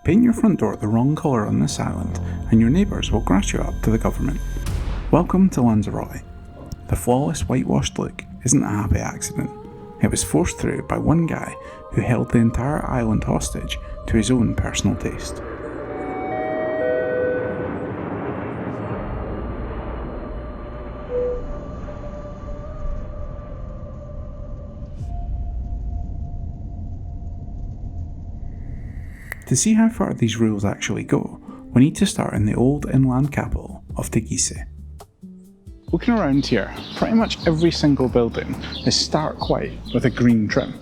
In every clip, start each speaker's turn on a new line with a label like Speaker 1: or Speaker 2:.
Speaker 1: Paint your front door the wrong colour on this island and your neighbours will grass you up to the government. Welcome to Lanzarote. The flawless whitewashed look isn't a happy accident. It was forced through by one guy who held the entire island hostage to his own personal taste. To see how far these rules actually go, we need to start in the old inland capital of Teguise. Looking around here, pretty much every single building is stark white with a green trim.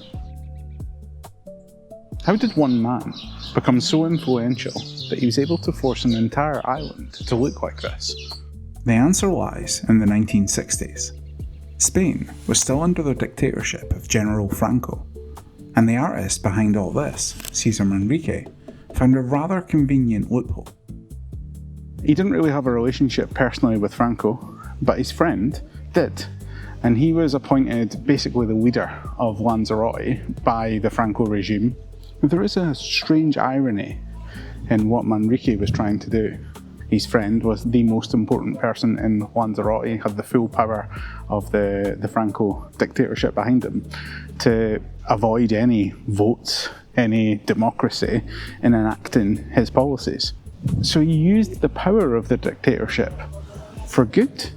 Speaker 1: How did one man become so influential that he was able to force an entire island to look like this? The answer lies in the 1960s. Spain was still under the dictatorship of General Franco, and the artist behind all this, César Manrique, found a rather convenient loophole. He didn't really have a relationship personally with Franco, but his friend did, and he was appointed basically the leader of Lanzarote by the Franco regime. There is a strange irony in what Manrique was trying to do. His friend was the most important person in Lanzarote, had the full power of the Franco dictatorship behind him to avoid any votes, any democracy in enacting his policies. So he used the power of the dictatorship for good.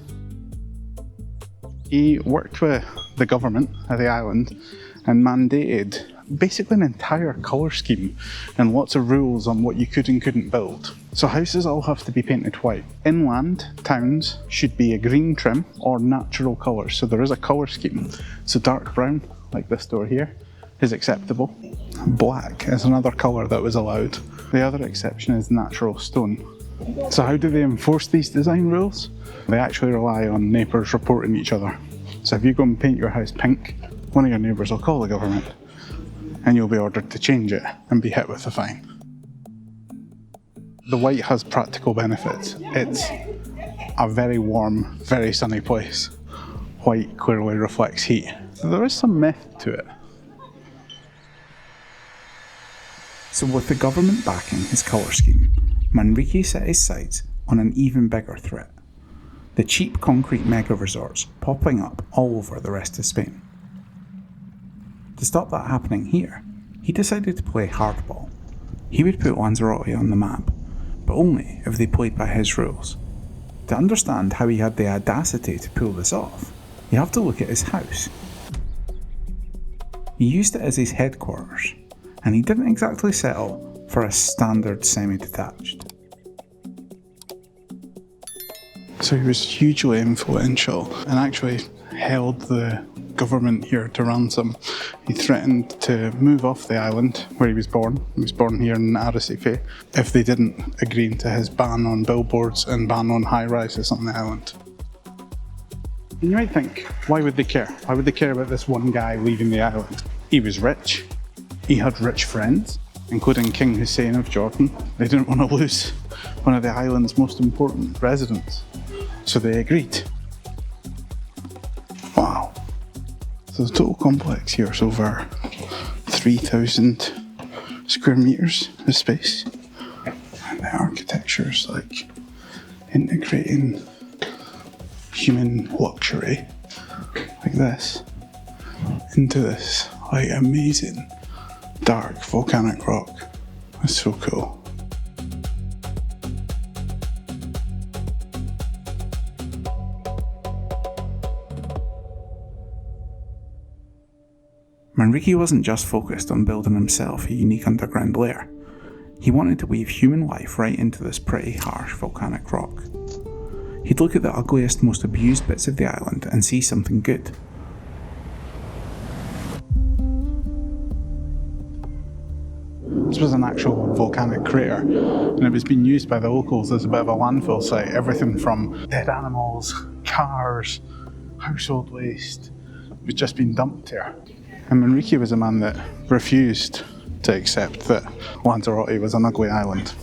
Speaker 1: He worked with the government of the island and mandated basically an entire colour scheme and lots of rules on what you could and couldn't build. So houses all have to be painted white. Inland towns should be a green trim or natural colours, so there is a colour scheme. So dark brown, like this door here, is acceptable. Black is another colour that was allowed. The other exception is natural stone. So how do they enforce these design rules? They actually rely on neighbours reporting each other. So if you go and paint your house pink, one of your neighbours will call the government and you'll be ordered to change it and be hit with a fine. The white has practical benefits. It's a very warm, very sunny place. White clearly reflects heat. So there is some method to it. So with the government backing his colour scheme, Manrique set his sights on an even bigger threat. The cheap concrete mega resorts popping up all over the rest of Spain. To stop that happening here, he decided to play hardball. He would put Lanzarote on the map, but only if they played by his rules. To understand how he had the audacity to pull this off, you have to look at his house. He used it as his headquarters, and he didn't exactly settle for a standard semi-detached. So he was hugely influential and actually held the government here to ransom. He threatened to move off the island where he was born. He was born here in Arrecife if they didn't agree to his ban on billboards and ban on high-rises on the island. And you might think, why would they care? Why would they care about this one guy leaving the island? He was rich. He had rich friends, including King Hussein of Jordan. They didn't want to lose one of the island's most important residents, so they agreed. Wow. So the total complex here is over 3,000 square meters of space. And the architecture is like integrating human luxury, like this, into this like amazing dark volcanic rock. It's so cool. Manrique wasn't just focused on building himself a unique underground lair. He wanted to weave human life right into this pretty harsh volcanic rock. He'd look at the ugliest, most abused bits of the island and see something good. This was an actual volcanic crater, and it was being used by the locals as a bit of a landfill site. Everything from dead animals, cars, household waste was just being dumped here. And Manrique was a man that refused to accept that Lanzarote was an ugly island.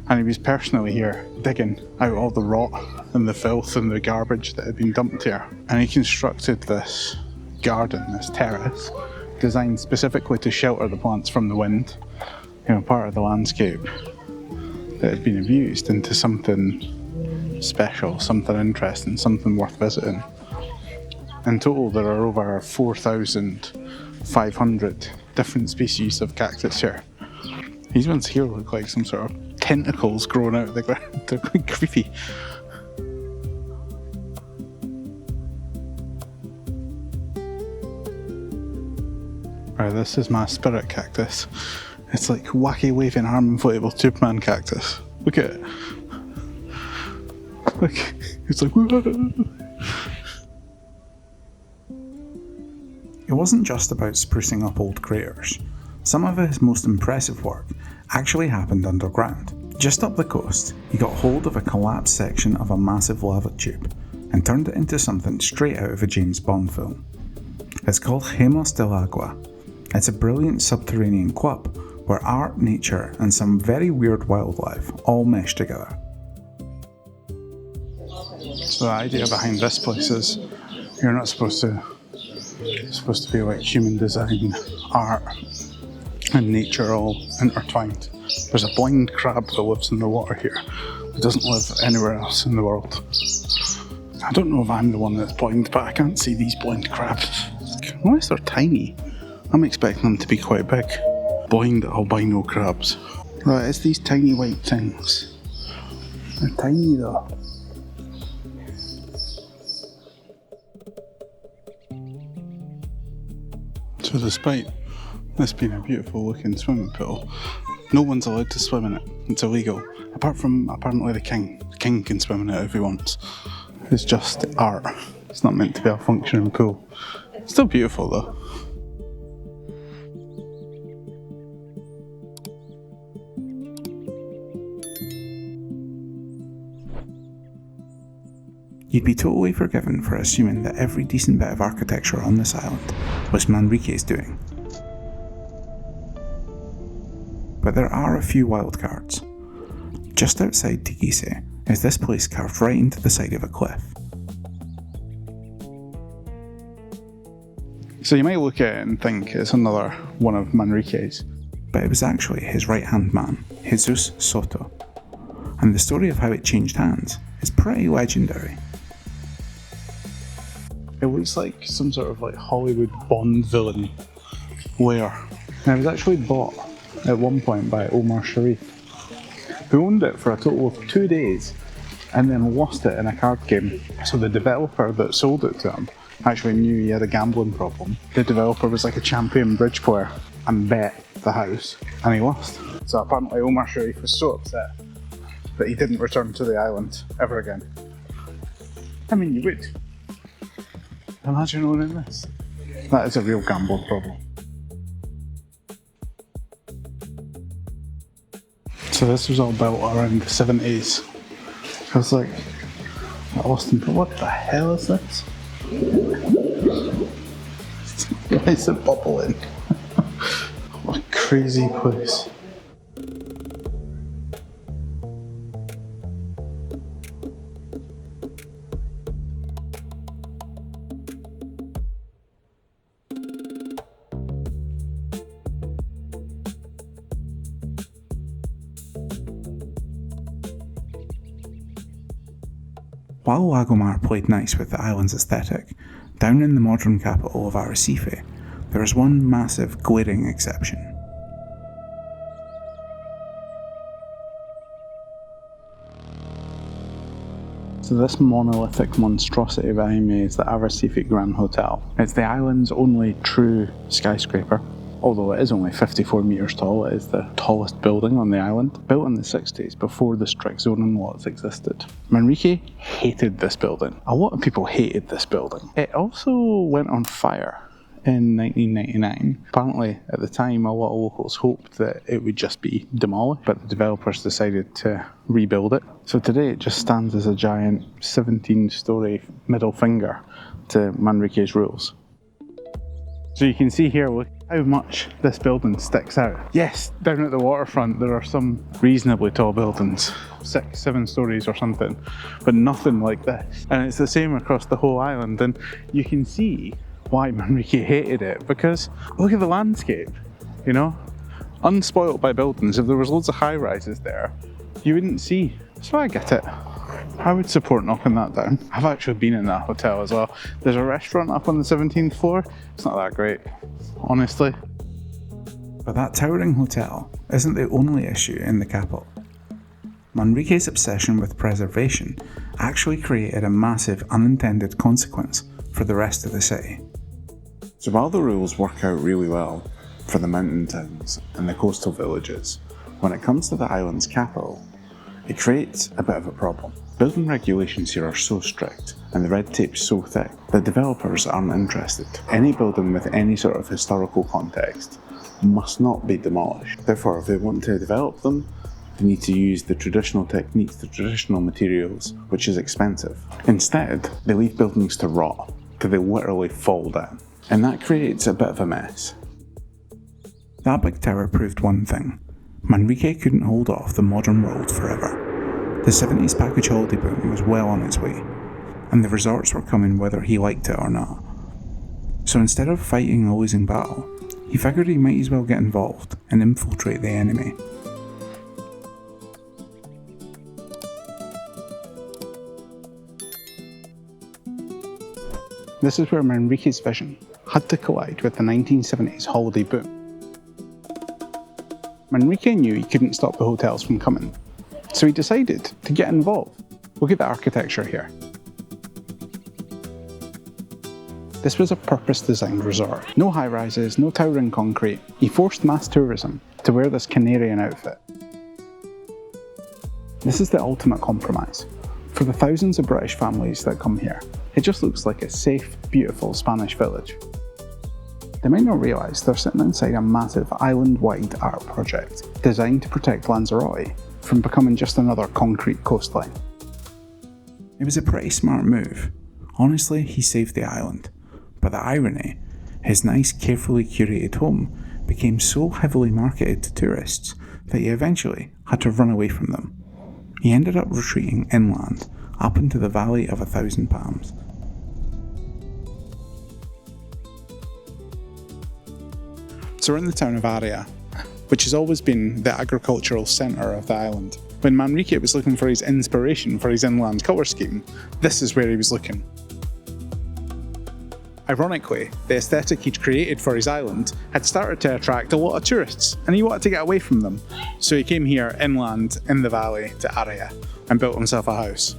Speaker 1: And he was personally here digging out all the rot and the filth and the garbage that had been dumped here. And he constructed this garden, this terrace, designed specifically to shelter the plants from the wind, part of the landscape that had been abused into something special, something interesting, something worth visiting. In total, there are over 4,500 different species of cactus here. These ones here look like some sort of tentacles growing out of the ground. They're quite creepy. Right, this is my spirit cactus. It's like wacky waving arm inflatable Superman cactus. Look at it. Look, it's like whoa. It wasn't just about sprucing up old craters. Some of his most impressive work actually happened underground. Just up the coast, he got hold of a collapsed section of a massive lava tube and turned it into something straight out of a James Bond film. It's called Jameos del Agua. It's a brilliant subterranean club where art, nature, and some very weird wildlife all mesh together. So the idea behind this place is you're not supposed to. It's supposed to be like human design, art, and nature all intertwined. There's a blind crab that lives in the water here. It doesn't live anywhere else in the world. I don't know if I'm the one that's blind, but I can't see these blind crabs. Unless they're tiny. I'm expecting them to be quite big. Blind albino crabs. Right, it's these tiny white things. They're tiny though. So despite this being a beautiful looking swimming pool, no one's allowed to swim in it. It's illegal. Apart from apparently the king. The king can swim in it if he wants. It's just art. It's not meant to be a functioning pool. It's still beautiful though. You'd be totally forgiven for assuming that every decent bit of architecture on this island was Manrique's doing. But there are a few wildcards. Just outside Teguise is this place carved right into the side of a cliff. So you might look at it and think it's another one of Manrique's, but it was actually his right-hand man, Jesus Soto. And the story of how it changed hands is pretty legendary. It looks like some sort of like Hollywood Bond villain lair. And it was actually bought at one point by Omar Sharif, who owned it for a total of 2 days and then lost it in a card game. So the developer that sold it to him actually knew he had a gambling problem. The developer was like a champion bridge player and bet the house and he lost. So apparently Omar Sharif was so upset that he didn't return to the island ever again. I mean, you would. Imagine owning this. That is a real gambling problem. So this was all built around the 70s. I was like, Austin, what the hell is this? Why is it bubbling? What a crazy place. While Lagomar played nice with the island's aesthetic, down in the modern capital of Arrecife, there is one massive, glaring exception. So this monolithic monstrosity behind me is the Arrecife Grand Hotel. It's the island's only true skyscraper. Although it is only 54 metres tall, it is the tallest building on the island, built in the 60s before the strict zoning laws existed. Manrique hated this building. A lot of people hated this building. It also went on fire in 1999. Apparently, at the time, a lot of locals hoped that it would just be demolished, but the developers decided to rebuild it. So today it just stands as a giant 17-storey middle finger to Manrique's rules. So you can see here, look how much this building sticks out. Yes, down at the waterfront there are some reasonably tall buildings, 6, 7 stories or something, but nothing like this. And it's the same across the whole island, and you can see why Manrique hated it, because look at the landscape, you know? unspoilt by buildings. If there was loads of high-rises there, you wouldn't see. So I get it. I would support knocking that down. I've actually been in that hotel as well. There's a restaurant up on the 17th floor. It's not that great, honestly. But that towering hotel isn't the only issue in the capital. Manrique's obsession with preservation actually created a massive unintended consequence for the rest of the city. So while the rules work out really well for the mountain towns and the coastal villages, when it comes to the island's capital, it creates a bit of a problem. Building regulations here are so strict and the red tape's so thick that developers aren't interested. Any building with any sort of historical context must not be demolished. Therefore, if they want to develop them, they need to use the traditional techniques, the traditional materials, which is expensive. Instead, they leave buildings to rot, till they literally fall down. And that creates a bit of a mess. That big tower proved one thing. Manrique couldn't hold off the modern world forever. The 70s package holiday boom was well on its way, and the resorts were coming whether he liked it or not. So instead of fighting a losing battle, he figured he might as well get involved and infiltrate the enemy. This is where Manrique's vision had to collide with the 1970s holiday boom. Manrique knew he couldn't stop the hotels from coming, so he decided to get involved. Look at the architecture here. This was a purpose-designed resort. No high-rises, no towering concrete. He forced mass tourism to wear this Canarian outfit. This is the ultimate compromise. For the thousands of British families that come here, it just looks like a safe, beautiful Spanish village. They might not realise they're sitting inside a massive island-wide art project designed to protect Lanzarote from becoming just another concrete coastline. It was a pretty smart move. Honestly, he saved the island. But the irony, his nice, carefully curated home became so heavily marketed to tourists that he eventually had to run away from them. He ended up retreating inland, up into the Valley of 1,000 Palms. So we're in the town of Haria, which has always been the agricultural centre of the island. When Manrique was looking for his inspiration for his inland colour scheme, this is where he was looking. Ironically, the aesthetic he'd created for his island had started to attract a lot of tourists, and he wanted to get away from them. So he came here inland in the valley to Haria and built himself a house.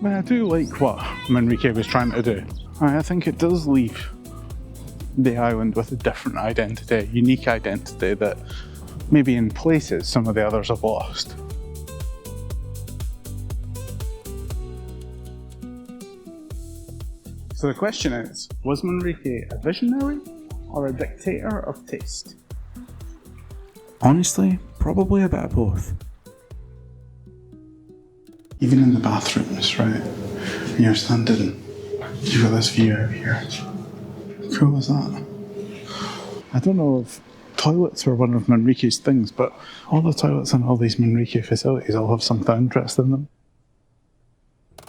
Speaker 1: But I do like what Manrique was trying to do. I think it does leave the island with a different identity, a unique identity that maybe in places some of the others have lost. So the question is, was Manrique a visionary or a dictator of taste? Honestly, probably a bit of both. Even in the bathrooms, right? When you're standing, you've got this view out here. How cool is that? I don't know if toilets were one of Manrique's things, but all the toilets in all these Manrique facilities all have something interesting in them.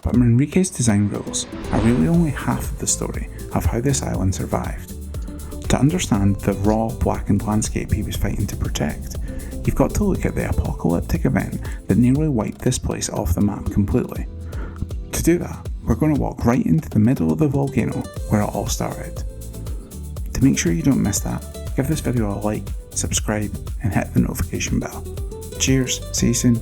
Speaker 1: But Manrique's design rules are really only half of the story of how this island survived. To understand the raw, blackened landscape he was fighting to protect, you've got to look at the apocalyptic event that nearly wiped this place off the map completely. To do that, we're going to walk right into the middle of the volcano where it all started. To make sure you don't miss that, give this video a like, subscribe, and hit the notification bell. Cheers, see you soon.